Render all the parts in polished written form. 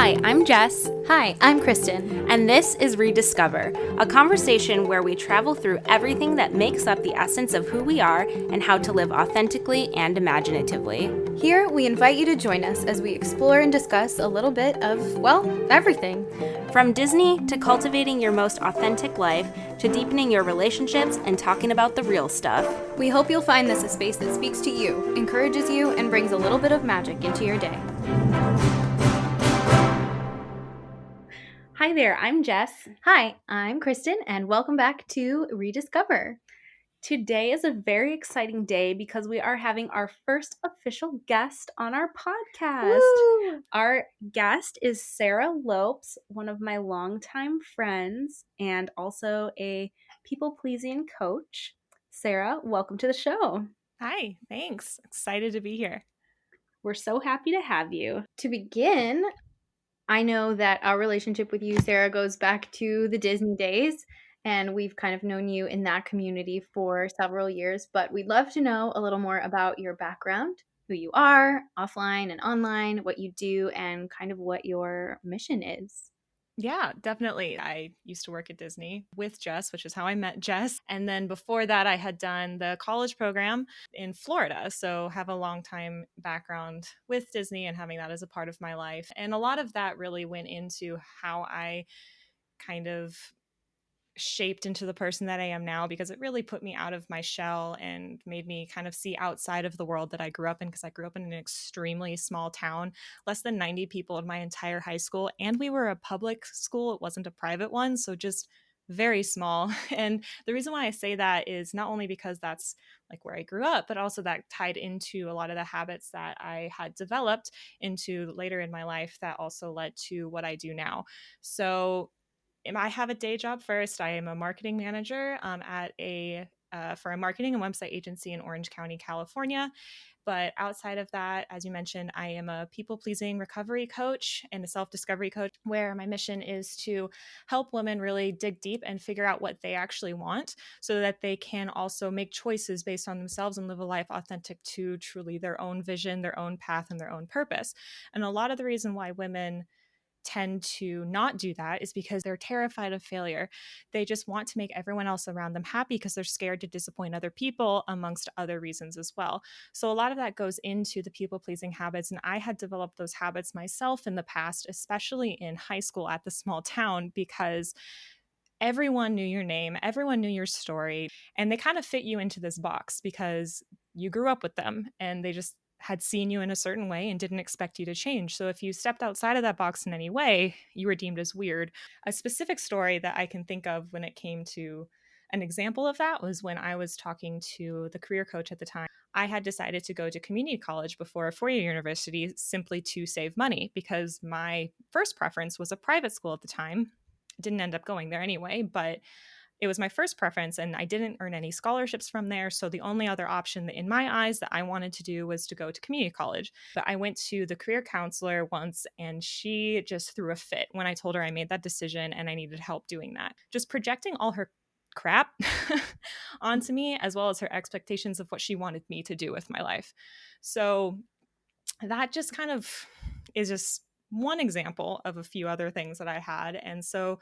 Hi, I'm Jess. Hi, I'm Kristen. And this is ReDIScover, a conversation where we travel through everything that makes up the essence of who we are and how to live authentically and imaginatively. Here, we invite you to join us as we explore and discuss a little bit of, well, everything. From Disney to cultivating your most authentic life to deepening your relationships and talking about the real stuff. We hope you'll find this a space that speaks to you, encourages you, and brings a little bit of magic into your day. Hi there, I'm Jess. Hi, I'm Kristen, and welcome back to ReDIScover. Today is a very exciting day because we are having our first official guest on our podcast. Woo! Our guest is Sara Lopes, one of my longtime friends and also a people-pleasing coach. Sara, welcome to the show. Hi, thanks. Excited to be here. We're so happy to have you. To begin, I know that our relationship with you, Sara, goes back to the Disney days, and we've kind of known you in that community for several years, but we'd love to know a little more about your background, who you are, offline and online, what you do, and kind of what your mission is. Yeah, definitely. I used to work at Disney with Jess, which is how I met Jess. And then before that, I had done the college program in Florida. So have a long time background with Disney and having that as a part of my life. And a lot of that really went into how I kind of shaped into the person that I am now, because it really put me out of my shell and made me kind of see outside of the world that I grew up in, because I grew up in an extremely small town, less than 90 people in my entire high school. And we were a public school. It wasn't a private one. So just very small. And the reason why I say that is not only because that's like where I grew up, but also that tied into a lot of the habits that I had developed into later in my life that also led to what I do now. So I have a day job first. I am a marketing manager at for a marketing and website agency in Orange County, California. But outside of that, as you mentioned, I am a people-pleasing recovery coach and a self-discovery coach, where my mission is to help women really dig deep and figure out what they actually want, so that they can also make choices based on themselves and live a life authentic to truly their own vision, their own path, and their own purpose. And a lot of the reason why women tend to not do that is because they're terrified of failure. They just want to make everyone else around them happy because they're scared to disappoint other people, amongst other reasons as well. So a lot of that goes into the people-pleasing habits. And I had developed those habits myself in the past, especially in high school at the small town, because everyone knew your name, everyone knew your story, and they kind of fit you into this box because you grew up with them and they just had seen you in a certain way and didn't expect you to change. So if you stepped outside of that box in any way, you were deemed as weird. A specific story that I can think of when it came to an example of that was when I was talking to the career coach at the time. I had decided to go to community college before a four-year university simply to save money, because my first preference was a private school at the time. Didn't end up going there anyway, but it was my first preference, and I didn't earn any scholarships from there. So the only other option in my eyes that I wanted to do was to go to community college. But I went to the career counselor once, and she just threw a fit when I told her I made that decision and I needed help doing that. Just projecting all her crap onto me, as well as her expectations of what she wanted me to do with my life. So that just kind of is just one example of a few other things that I had. And so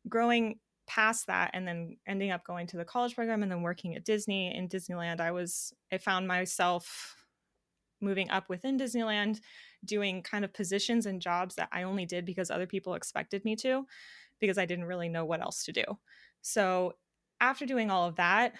growing past that and then ending up going to the college program and then working at Disney in Disneyland, I found myself moving up within Disneyland, doing kind of positions and jobs that I only did because other people expected me to, because I didn't really know what else to do. So after doing all of that,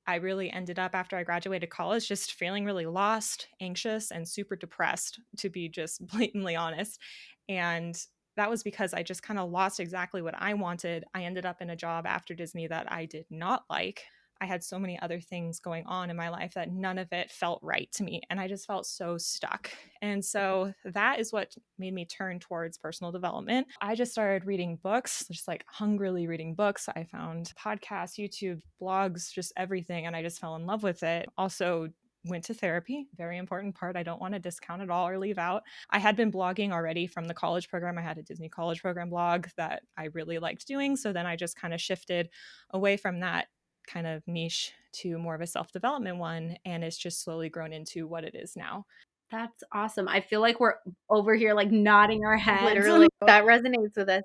I really ended up, after I graduated college, just feeling really lost, anxious, and super depressed, to be just blatantly honest. And that was because I just kind of lost exactly what I wanted. I ended up in a job after Disney that I did not like. I had so many other things going on in my life that none of it felt right to me. And I just felt so stuck. And so that is what made me turn towards personal development. I just started reading books, just like hungrily reading books. I found podcasts, YouTube, blogs, just everything. And I just fell in love with it. Also, went to therapy, very important part. I don't want to discount at all or leave out. I had been blogging already from the college program. I had a Disney college program blog that I really liked doing. So then I just kind of shifted away from that kind of niche to more of a self-development one, and it's just slowly grown into what it is now. That's awesome. I feel like we're over here like nodding our heads. Literally, that resonates with us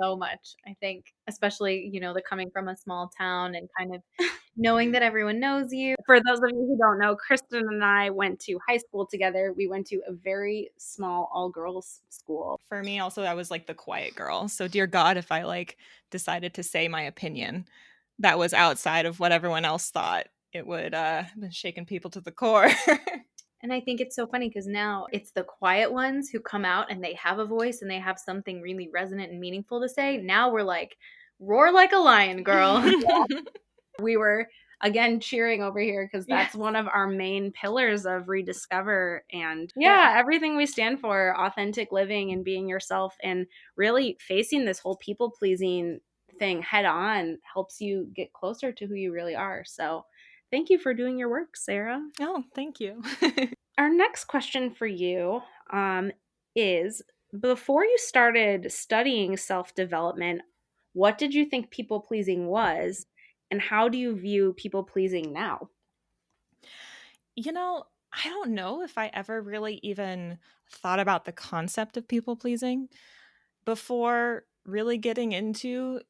so much. I think, especially, the coming from a small town and kind of knowing that everyone knows you. For those of you who don't know, Kristen and I went to high school together. We went to a very small all-girls school. For me also, I was like the quiet girl. So dear God, if I like decided to say my opinion that was outside of what everyone else thought, it would have been shaking people to the core. And I think it's so funny because now it's the quiet ones who come out and they have a voice and they have something really resonant and meaningful to say. Now we're like, roar like a lion, girl. We were again cheering over here because that's Yes. one of our main pillars of ReDIScover. And Yeah. everything we stand for, authentic living and being yourself, and really facing this whole people pleasing thing head on helps you get closer to who you really are. So thank you for doing your work, Sarah. Oh, thank you. Our next question for you is, before you started studying self development, what did you think people pleasing was? And how do you view people pleasing now? I don't know if I ever really even thought about the concept of people pleasing before really getting into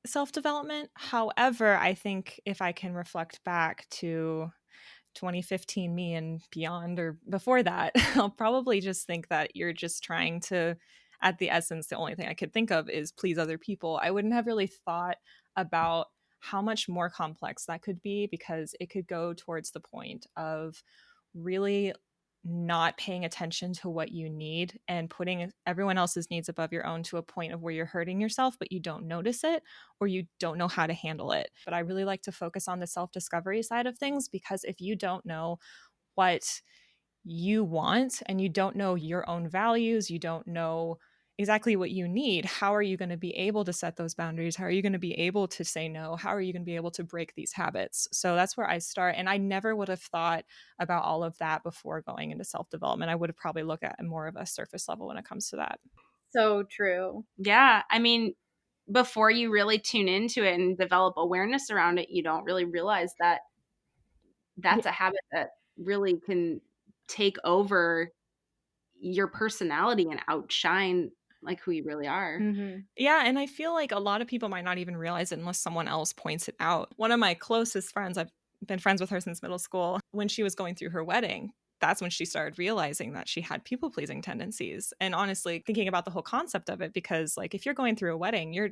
self development. However, I think if I can reflect back to 2015 me and beyond, or before that, I'll probably just think that you're just trying to, at the essence, the only thing I could think of is please other people. I wouldn't have really thought about how much more complex that could be, because it could go towards the point of really not paying attention to what you need and putting everyone else's needs above your own to a point of where you're hurting yourself, but you don't notice it or you don't know how to handle it. But I really like to focus on the self-discovery side of things, because if you don't know what you want and you don't know your own values, you don't know exactly what you need, how are you going to be able to set those boundaries? How are you going to be able to say no? How are you going to be able to break these habits? So that's where I start. And I never would have thought about all of that before going into self development. I would have probably looked at more of a surface level when it comes to that. So true. Yeah. I mean, before you really tune into it and develop awareness around it, you don't really realize that that's a habit that really can take over your personality and outshine like who you really are. Mm-hmm. Yeah, and I feel like a lot of people might not even realize it unless someone else points it out. One of my closest friends, I've been friends with her since middle school, when she was going through her wedding, that's when she started realizing that she had people pleasing tendencies. And honestly, thinking about the whole concept of it, because like if you're going through a wedding, you're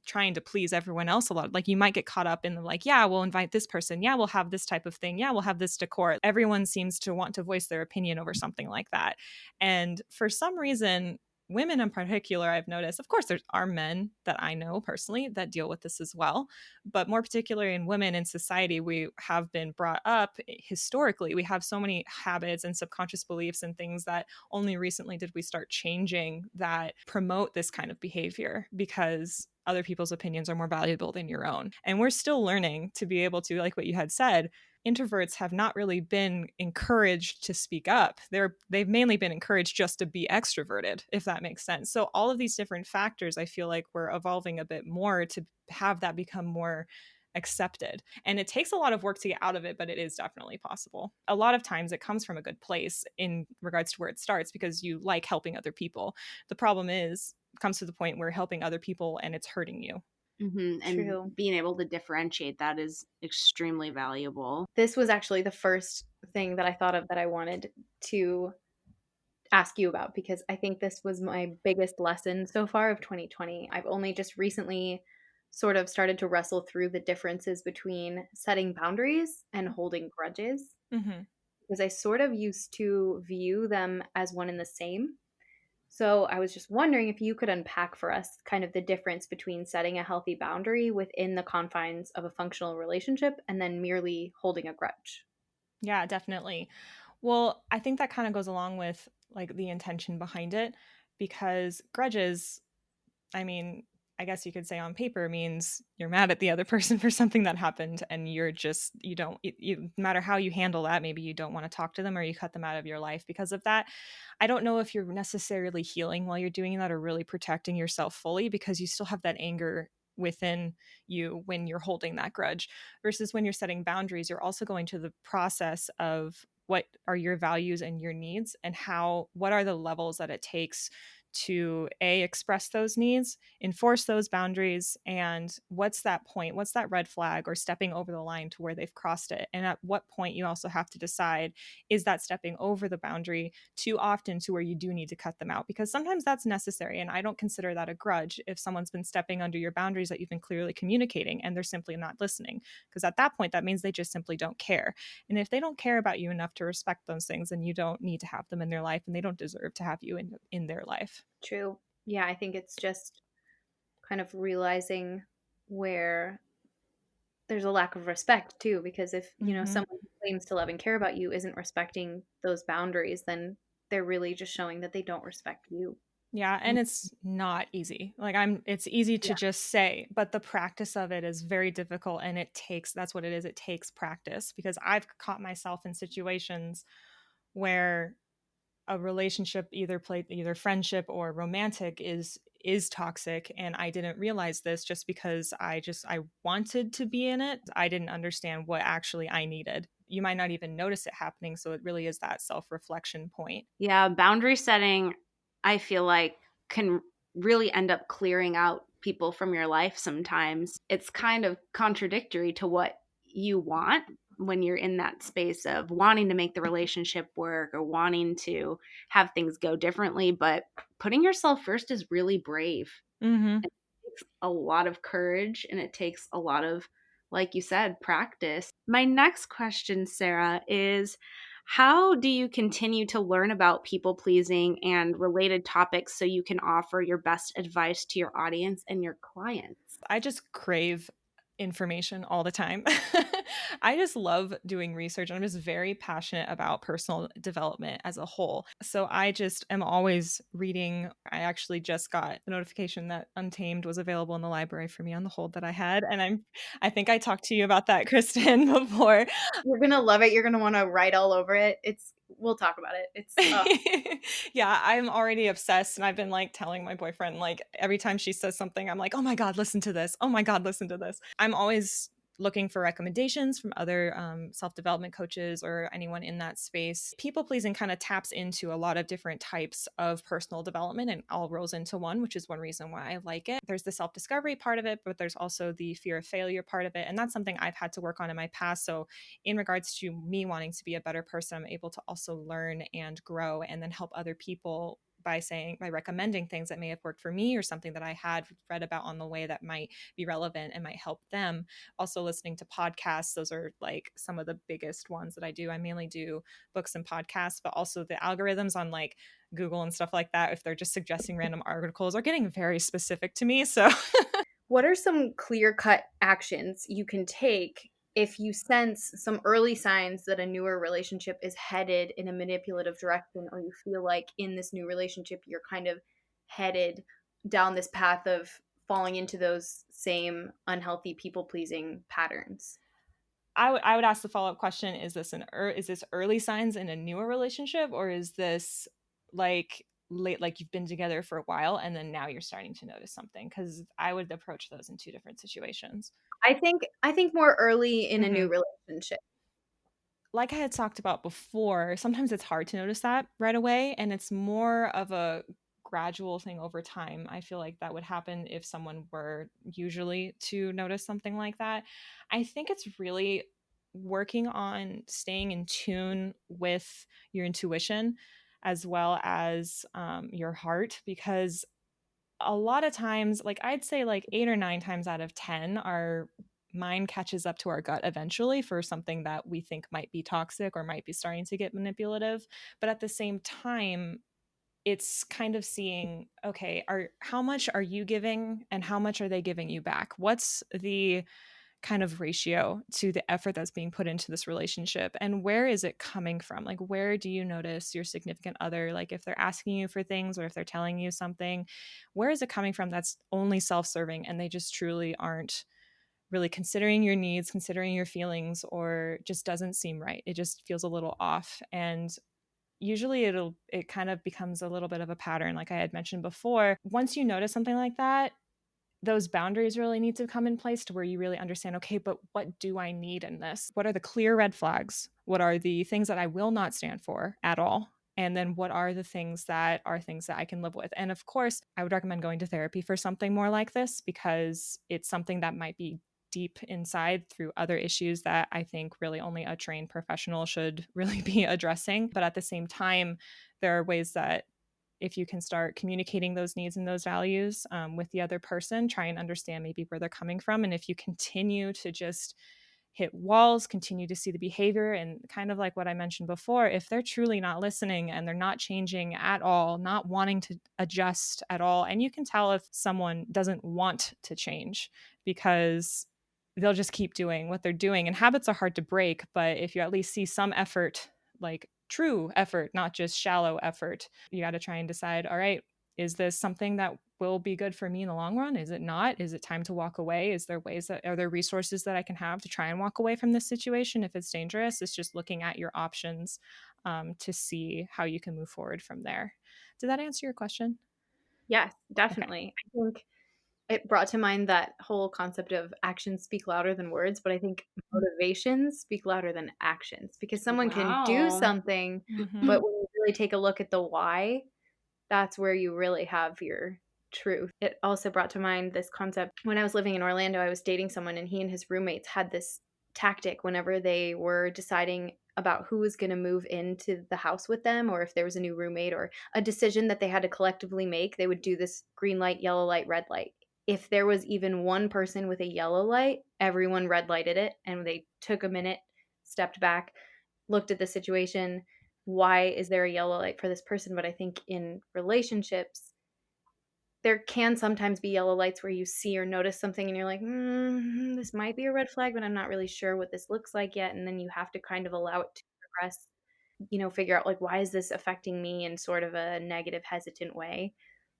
trying to please everyone else a lot. Like you might get caught up in the like, yeah, we'll invite this person. Yeah, we'll have this type of thing. Yeah, we'll have this decor. Everyone seems to want to voice their opinion over something like that. And for some reason, women in particular, I've noticed, of course, there are men that I know personally that deal with this as well. But more particularly in women in society, we have been brought up historically. We have so many habits and subconscious beliefs and things that only recently did we start changing that promote this kind of behavior, because other people's opinions are more valuable than your own. And we're still learning to be able to, like what you had said, introverts have not really been encouraged to speak up. They've mainly been encouraged just to be extroverted, if that makes sense. So all of these different factors, I feel like we're evolving a bit more to have that become more accepted. And it takes a lot of work to get out of it, but it is definitely possible. A lot of times it comes from a good place in regards to where it starts, because you like helping other people. The problem is, it comes to the point where helping other people and it's hurting you. Mm-hmm. And True. being able to differentiate that is extremely valuable. This was actually the first thing that I thought of that I wanted to ask you about, because I think this was my biggest lesson so far of 2020. I've only just recently sort of started to wrestle through the differences between setting boundaries and holding grudges, Mm-hmm. because I sort of used to view them as one and the same. So I was just wondering if you could unpack for us kind of the difference between setting a healthy boundary within the confines of a functional relationship and then merely holding a grudge. Yeah, definitely. Well, I think that kind of goes along with like the intention behind it, because grudges, I mean, I guess you could say on paper means you're mad at the other person for something that happened, and you're just, you don't, no matter how you handle that, maybe you don't want to talk to them or you cut them out of your life because of that. I don't know if you're necessarily healing while you're doing that or really protecting yourself fully, because you still have that anger within you when you're holding that grudge, versus when you're setting boundaries, you're also going to the process of what are your values and your needs, and what are the levels that it takes to express those needs, enforce those boundaries, and what's that point, what's that red flag or stepping over the line to where they've crossed it. And at what point you also have to decide, is that stepping over the boundary too often to where you do need to cut them out, because sometimes that's necessary. And I don't consider that a grudge if someone's been stepping under your boundaries that you've been clearly communicating and they're simply not listening, because at that point that means they just simply don't care. And if they don't care about you enough to respect those things, then you don't need to have them in their life, and they don't deserve to have you in their life. True. Yeah, I think it's just kind of realizing where there's a lack of respect too, because if, Mm-hmm. someone who claims to love and care about you isn't respecting those boundaries, then they're really just showing that they don't respect you. Yeah, and it's not easy. Like it's easy to Yeah. just say, but the practice of it is very difficult, and that's what it is. It takes practice, because I've caught myself in situations where a relationship, either friendship or romantic, is toxic, and I didn't realize this just because I wanted to be in it. I didn't understand what actually I needed. You might not even notice it happening, so it really is that self-reflection point. Yeah, boundary setting, I feel like, can really end up clearing out people from your life sometimes. It's kind of contradictory to what you want when you're in that space of wanting to make the relationship work or wanting to have things go differently. But putting yourself first is really brave. Mhm. It takes a lot of courage and it takes a lot of, like you said, practice. My next question, Sarah, is how do you continue to learn about people pleasing and related topics so you can offer your best advice to your audience and your clients? I just crave information all the time. I just love doing research. I'm just very passionate about personal development as a whole. So I just am always reading. I actually just got a notification that Untamed was available in the library for me on the hold that I had. And I think I talked to you about that, Kristen, before. You're gonna love it. You're gonna want to write all over it. We'll talk about it. Yeah, I'm already obsessed, and I've been like telling my boyfriend, like every time she says something, I'm like, "Oh my god, listen to this. Oh my god, listen to this." I'm always looking for recommendations from other self-development coaches or anyone in that space. People pleasing kind of taps into a lot of different types of personal development and all rolls into one, which is one reason why I like it. There's the self-discovery part of it, but there's also the fear of failure part of it, and that's something I've had to work on in my past. So in regards to me wanting to be a better person, I'm able to also learn and grow and then help other people by recommending things that may have worked for me or something that I had read about on the way that might be relevant and might help them. Also listening to podcasts, those are like some of the biggest ones that I do. I mainly do books and podcasts, but also the algorithms on like Google and stuff like that, if they're just suggesting random articles, are getting very specific to me. So What are some clear-cut actions you can take if you sense some early signs that a newer relationship is headed in a manipulative direction, or you feel like in this new relationship you're kind of headed down this path of falling into those same unhealthy people-pleasing patterns? I would ask the follow-up question, is this early signs in a newer relationship, or is this like late, like you've been together for a while and then now you're starting to notice something? Because I would approach those in two different situations. I think more early in a new Hmm. relationship. Like I had talked about before, sometimes it's hard to notice that right away, and it's more of a gradual thing over time. I feel like that would happen if someone were usually to notice something like that. I think it's really working on staying in tune with your intuition as well as your heart, because a lot of times, like I'd say like 8 or 9 times out of 10, our mind catches up to our gut eventually for something that we think might be toxic or might be starting to get manipulative. But at the same time, it's kind of seeing, okay, how much are you giving and how much are they giving you back? What's the kind of ratio to the effort that's being put into this relationship, and where is it coming from? Like, where do you notice your significant other, like if they're asking you for things or if they're telling you something, where is it coming from that's only self-serving and they just truly aren't really considering your needs, considering your feelings, or just doesn't seem right? It just feels a little off. And usually it kind of becomes a little bit of a pattern, like I had mentioned before. Once you notice something like that, those boundaries really need to come in place to where you really understand, okay, but what do I need in this? What are the clear red flags? What are the things that I will not stand for at all? And then what are the things that I can live with? And of course, I would recommend going to therapy for something more like this, because it's something that might be deep inside through other issues that I think really only a trained professional should really be addressing. But at the same time, there are ways that if you can start communicating those needs and those values with the other person, try and understand maybe where they're coming from. And if you continue to just hit walls, continue to see the behavior, and kind of like what I mentioned before, if they're truly not listening and they're not changing at all, not wanting to adjust at all, and you can tell if someone doesn't want to change because they'll just keep doing what they're doing. And habits are hard to break, but if you at least see some effort, like true effort, not just shallow effort, you got to try and decide, all right, is this something that will be good for me in the long run? Is it not? Is it time to walk away? Are there resources that I can have to try and walk away from this situation if it's dangerous? It's just looking at your options to see how you can move forward from there. Did that answer your question? Yes, Okay. definitely. I think it brought to mind that whole concept of actions speak louder than words, but I think motivations speak louder than actions, because someone can do Wow. something, Mm-hmm. but when you really take a look at the why, that's where you really have your truth. It also brought to mind this concept when I was living in Orlando. I was dating someone, and he and his roommates had this tactic whenever they were deciding about who was going to move into the house with them, or if there was a new roommate or a decision that they had to collectively make. They would do this green light, yellow light, red light. If there was even one person with a yellow light, everyone red lighted it, and they took a minute, stepped back, looked at the situation. Why is there a yellow light for this person? But I think in relationships, there can sometimes be yellow lights where you see or notice something and you're like, this might be a red flag, but I'm not really sure what this looks like yet. And then you have to kind of allow it to progress, figure out, like, why is this affecting me in sort of a negative, hesitant way?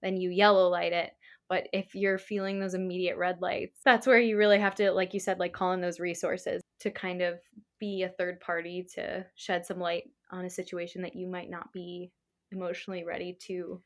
Then you yellow light it. But if you're feeling those immediate red lights, that's where you really have to, like you said, like, call in those resources to kind of be a third party to shed some light on a situation that you might not be emotionally ready to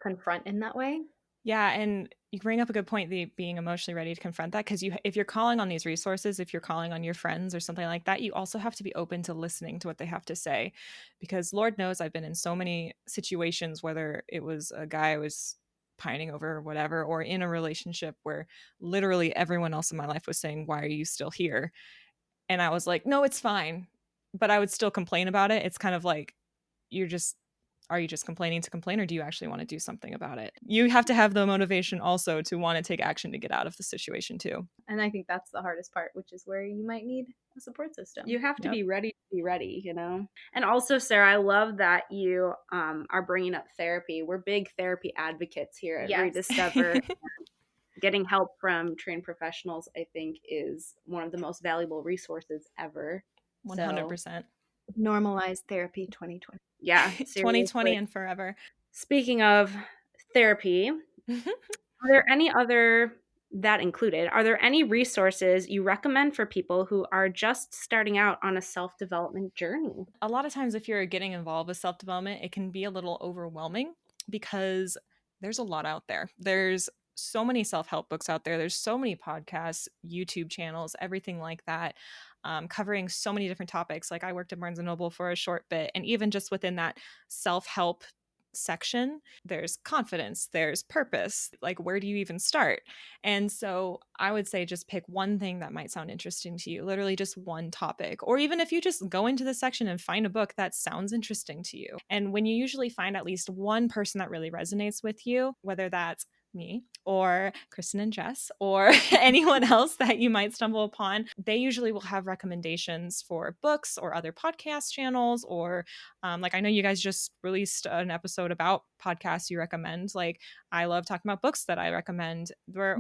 confront in that way. Yeah, and you bring up a good point, the being emotionally ready to confront that, because if you're calling on these resources, if you're calling on your friends or something like that, you also have to be open to listening to what they have to say, because Lord knows I've been in so many situations, whether it was a guy I was pining over or whatever, or in a relationship where literally everyone else in my life was saying, "Why are you still here?" And I was like, "No, it's fine," but I would still complain about it. It's kind of like, you're just are you just complaining to complain, or do you actually want to do something about it? You have to have the motivation also to want to take action to get out of the situation too. And I think that's the hardest part, which is where you might need a support system. You have to Yep. be ready to be ready, you know? And also, Sarah, I love that you are bringing up therapy. We're big therapy advocates here at Yes. ReDIScover. Getting help from trained professionals, I think, is one of the most valuable resources ever. So, 100%. Normalized therapy 2020. yeah, 2020 seriously. and forever. Speaking of therapy, are there any other that included, are there any resources you recommend for people who are just starting out on a self-development journey? A lot of times, if you're getting involved with self development, it can be a little overwhelming because there's a lot out there. There's so many self help books out there. There's so many podcasts, YouTube channels, everything like that, covering so many different topics. Like, I worked at Barnes and Noble for a short bit, and even just within that self help section, there's confidence, there's purpose. Like, where do you even start? And so I would say just pick one thing that might sound interesting to you, literally just one topic. Or even if you just go into the section and find a book that sounds interesting to you. And when you usually find at least one person that really resonates with you, whether that's me or Kristen and Jess or anyone else that you might stumble upon, they usually will have recommendations for books or other podcast channels. Or like, I know you guys just released an episode about podcasts you recommend. Like, I love talking about books that I recommend. We're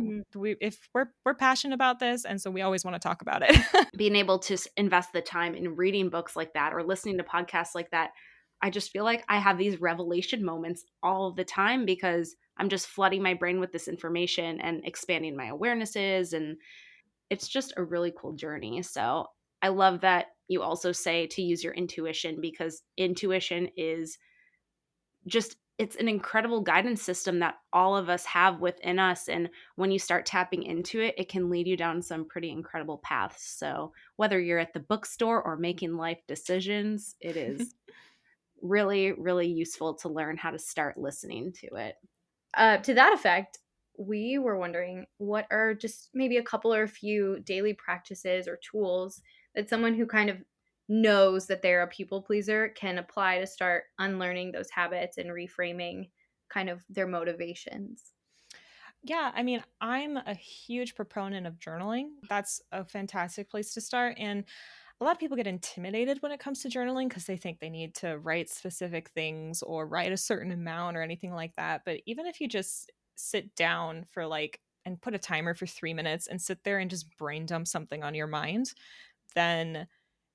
passionate about this, and so we always want to talk about it. Being able to invest the time in reading books like that or listening to podcasts like that, I just feel like I have these revelation moments all the time because I'm just flooding my brain with this information and expanding my awarenesses. And it's just a really cool journey. So I love that you also say to use your intuition, because intuition is just it's an incredible guidance system that all of us have within us. And when you start tapping into it, it can lead you down some pretty incredible paths. So whether you're at the bookstore or making life decisions, it is really, really useful to learn how to start listening to it. To that effect, we were wondering what are just maybe a couple or a few daily practices or tools that someone who kind of knows that they're a people pleaser can apply to start unlearning those habits and reframing kind of their motivations. Yeah, I mean, I'm a huge proponent of journaling. That's a fantastic place to start. And a lot of people get intimidated when it comes to journaling because they think they need to write specific things or write a certain amount or anything like that. But even if you just sit down for like, and put a timer for 3 minutes and sit there and just brain dump something on your mind, then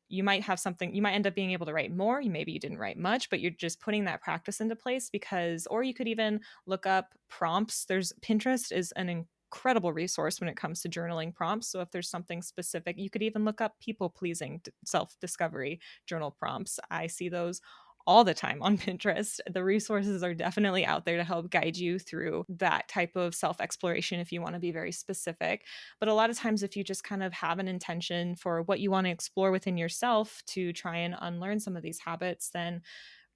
you might have something, you might end up being able to write more. Maybe you didn't write much, but you're just putting that practice into place. Because, or you could even look up prompts. There's Pinterest is an incredible resource when it comes to journaling prompts. So if there's something specific, you could even look up people pleasing self discovery journal prompts. I see those all the time on Pinterest. The resources are definitely out there to help guide you through that type of self exploration if you want to be very specific. But a lot of times, if you just kind of have an intention for what you want to explore within yourself to try and unlearn some of these habits, then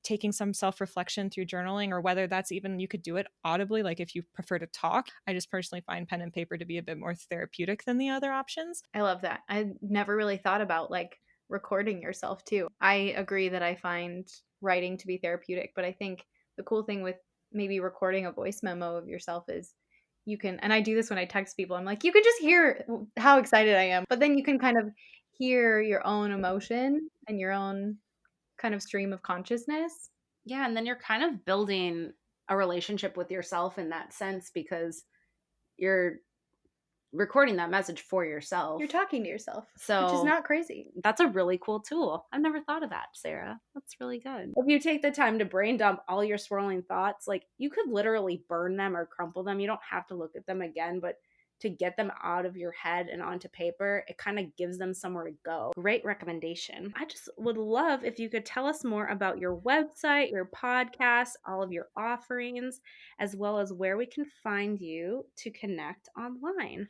taking some self reflection through journaling, or whether that's even you could do it audibly, like if you prefer to talk. I just personally find pen and paper to be a bit more therapeutic than the other options. I love that. I never really thought about like recording yourself too. I agree that I find writing to be therapeutic, but I think the cool thing with maybe recording a voice memo of yourself is you can, and I do this when I text people, I'm like, you can just hear how excited I am, but then you can kind of hear your own emotion and your own kind of stream of consciousness. Yeah. And then you're kind of building a relationship with yourself in that sense because you're recording that message for yourself. You're talking to yourself, which is So not crazy. that's a really cool tool. I've never thought of that, Sarah. That's really good. If you take the time to brain dump all your swirling thoughts, like you could literally burn them or crumple them. You don't have to look at them again, but to get them out of your head and onto paper, it kind of gives them somewhere to go. Great recommendation. I just would love if you could tell us more about your website, your podcast, all of your offerings, as well as where we can find you to connect online.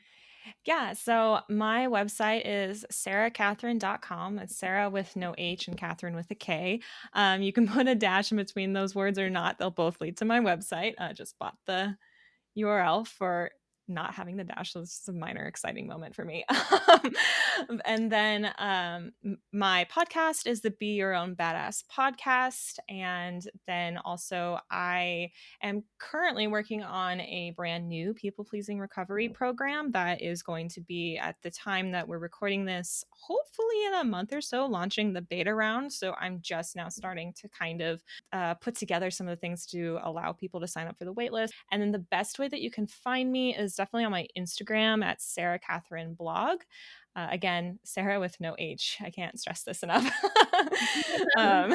Yeah, so my website is sarakatherine.com. It's Sarah with no H and Catherine with a K. You can put a dash in between those words or not. They'll both lead to my website. I just bought the URL for not having the dash. So this is a minor exciting moment for me. And then my podcast is the Be Your Own Badass podcast. And then also I am currently working on a brand new people pleasing recovery program that is going to be, at the time that we're recording this, hopefully in a month or so, launching the beta round. So I'm just now starting to kind of put together some of the things to allow people to sign up for the waitlist. And then the best way that you can find me is definitely on my Instagram at Sara Katherine blog. Again, Sarah with no H. I can't stress this enough. um,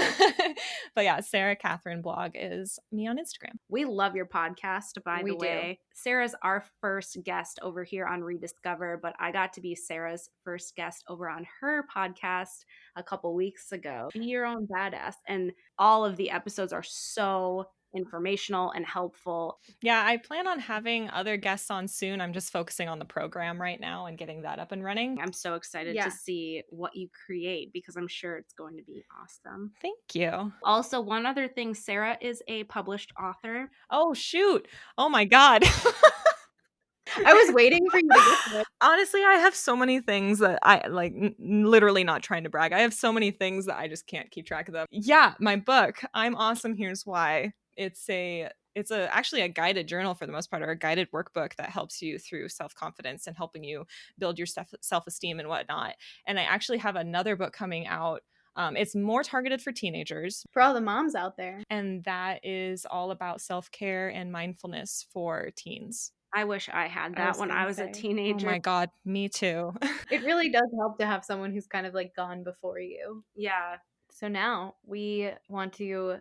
but yeah, Sara Katherine blog is me on Instagram. We love your podcast, by We the do. way. Sarah's our first guest over here on ReDIScover, but I got to be Sarah's first guest over on her podcast a couple weeks ago. Be Your Own Badass. And all of the episodes are so informational and helpful. Yeah, I plan on having other guests on soon. I'm just focusing on the program right now and getting that up and running. I'm so excited Yeah. to see what you create because I'm sure it's going to be awesome. Thank you. Also, one other thing, Sarah is a published author. Oh, shoot. Oh my God. I was waiting for you to get to it. Honestly, I have so many things that I like, literally not trying to brag. I have so many things that I just can't keep track of them. Yeah, my book, I'm Awesome, Here's Why. It's actually a guided journal for the most part, or a guided workbook that helps you through self-confidence and helping you build your self-esteem and whatnot. And I actually have another book coming out. It's more targeted for teenagers. For all the moms out there. And that is all about self-care and mindfulness for teens. I wish I had that when I was a Oh teenager. Oh my God, me too. It really does help to have someone who's kind of like gone before you. Yeah. So now we want to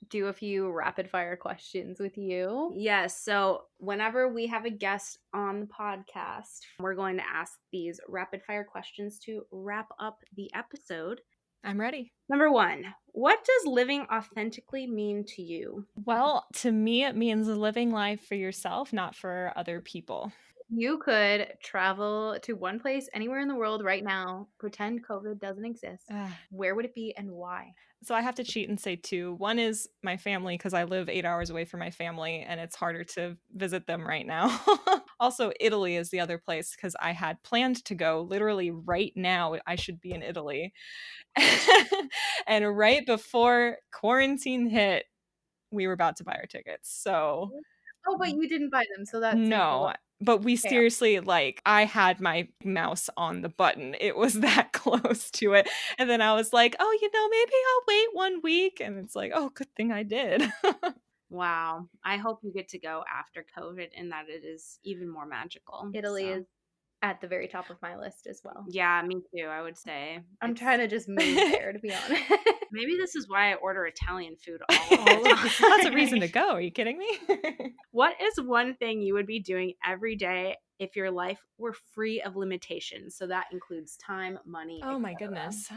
do a few rapid fire questions with you. Yes. So whenever we have a guest on the podcast, we're going to ask these rapid fire questions to wrap up the episode. I'm ready. Number 1, what does living authentically mean to you? Well, to me, it means living life for yourself, not for other people. You could travel to one place anywhere in the world right now, pretend COVID doesn't exist. Ah. Where would it be and why? So I have to cheat and say two. One is my family, because I live 8 hours away from my family and it's harder to visit them right now. Also, Italy is the other place because I had planned to go literally right now. I should be in Italy. And right before quarantine hit, we were about to buy our tickets. So Oh, but you didn't buy them, so that's thankful. no, but we Okay. seriously, like, I had my mouse on the button. It was that close to it. And then I was like, oh, maybe I'll wait 1 week. And it's like, oh, good thing I did. Wow. I hope you get to go after COVID and that it is even more magical. Italy So, is at the very top of my list as well. yeah, me too, I would say. I'm trying to just move there, to be honest. Maybe this is why I order Italian food all the time. That's a reason to go. Are you kidding me? What is one thing you would be doing every day if your life were free of limitations? So that includes time, money, Oh my etc. goodness.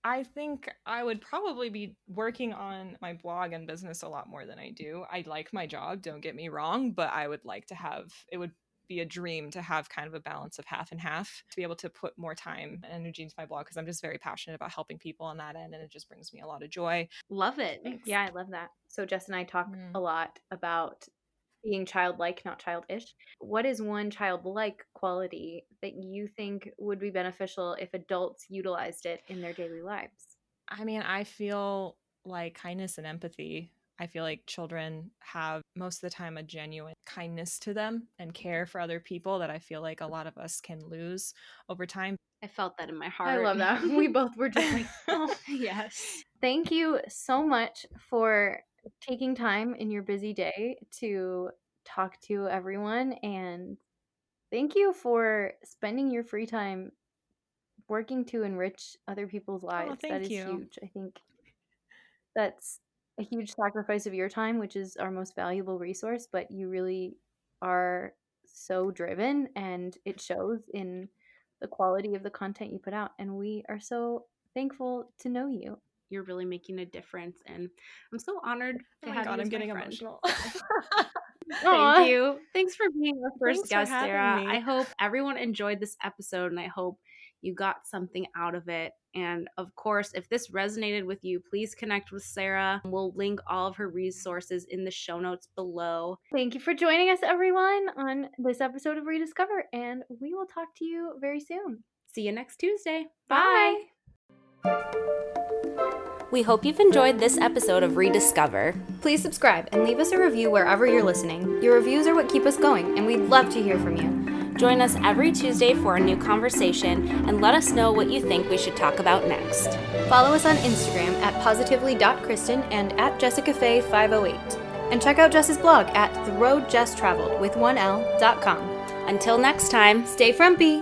I think I would probably be working on my blog and business a lot more than I do. I like my job, don't get me wrong, but I would like to have, it would be a dream to have kind of a balance of half and half, to be able to put more time and energy into my blog, because I'm just very passionate about helping people on that end and it just brings me a lot of joy. Love it. Thanks. Yeah, I love that. So Jess and I talk a lot about being childlike, not childish. What is one childlike quality that you think would be beneficial if adults utilized it in their daily lives? I mean, I feel like kindness and empathy. I feel like children have most of the time a genuine kindness to them and care for other people that I feel like a lot of us can lose over time. I felt that in my heart. I love that. We both were just like, oh, yes. Thank you so much for taking time in your busy day to talk to everyone. And thank you for spending your free time working to enrich other people's lives. That Thank is you. huge. I think that's a huge sacrifice of your time, which is our most valuable resource, but you really are so driven and it shows in the quality of the content you put out. And we are so thankful to know you. You're really making a difference, and I'm so honored to Oh my have God, you as I'm getting my friend. emotional. Thank you. Thanks for being our first Thanks for guest, having Sarah. me. I hope everyone enjoyed this episode, and I hope you got something out of it. And of course, if this resonated with you, please connect with Sarah. We'll link all of her resources in the show notes below. Thank you for joining us, everyone, on this episode of ReDIScover, and we will talk to you very soon. See you next Tuesday. Bye. We hope you've enjoyed this episode of ReDIScover. Please subscribe and leave us a review wherever you're listening. Your reviews are what keep us going, and we'd love to hear from you. Join us every Tuesday for a new conversation, and let us know what you think we should talk about next. Follow us on Instagram at positively.kristen and at jessicafay508. And check out Jess's blog at theroadjesstraveled with 1l.com. Until next time, Stay frumpy!